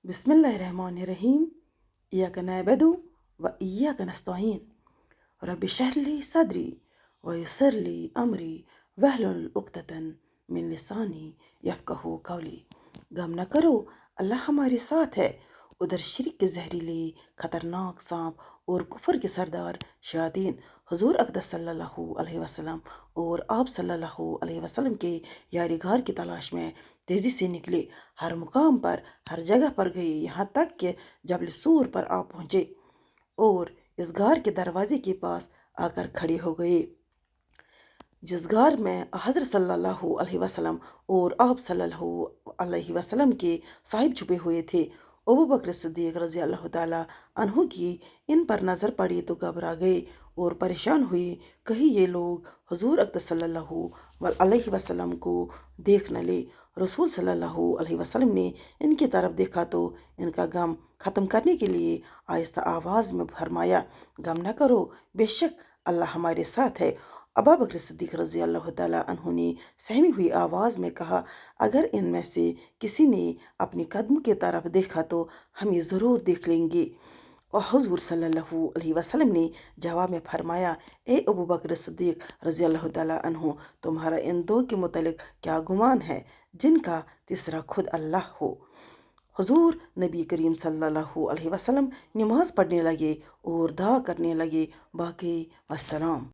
बिस्मिल्लाहिर्रहमानिर्रहीम। इय्याका नअबुदु व इय्याका नस्तईन। रब्बि इश्रह ली सदरी व यस्सिर ली अमरी वहलुल उक़दतन मिन लिसानी यफ़क़हू क़ौली। गम न करो, अल्लाह हमारे साथ है। उधर शिरक के जहरीले खतरनाक सांप और कुफर के सरदार शयातीन हुज़ूर अक़दस सल्लल्लाहु अलैहि वसल्लम और आप सल्लल्लाहु अलैहि वसल्लम के यारीगार की तलाश में तेज़ी से निकले। हर मुकाम पर, हर जगह पर गए, यहाँ तक कि जबल सूर पर आ पहुँचे और इस गार के दरवाजे के पास आकर खड़े हो गए, जिस गार में हज़रत सल्लल्लाहु अलैहि वसल्लम और आप सल्लल्लाहु अलैहि वसल्लम के साहिब छुपे हुए थे। अबू बकर सिद्दीक़ रज़ी अल्लाह ताला अन्हु की इन पर नज़र पड़ी तो घबरा गए और परेशान हुए, कहीं ये लोग हुज़ूर अक़दस सल्लल्लाहु अलैहि वसल्लम को देख न ले। रसूल सल्लल्लाहु अलैहि वसल्लम ने इनकी तरफ देखा तो इनका गम ख़त्म करने के लिए आहिस्ता आवाज़ में फरमाया, गम न करो, बेशक अल्लाह हमारे साथ है। अबू बकर सिद्दीक़ रज़ी अल्लाह ताला अन्हु ने सहमी हुई आवाज़ में कहा, अगर इनमें से किसी ने अपनी कदम की तरफ देखा तो हम ये ज़रूर देख लेंगे। और हुज़ूर सल्लल्लाहु अलैहि वसल्लम ने जवाब में फरमाया, ए अबू बकर सिद्दीक़ रज़ी अल्लाह ताला अन्हु, तुम्हारा इन दो के मुतल्लिक़ क्या गुमान है जिनका तीसरा खुद अल्लाह हो। हुज़ूर नबी करीम सल्लल्लाहु अलैहि वसल्लम नमाज़ पढ़ने लगे और दुआ करने लगे। बाकी वस्सलाम।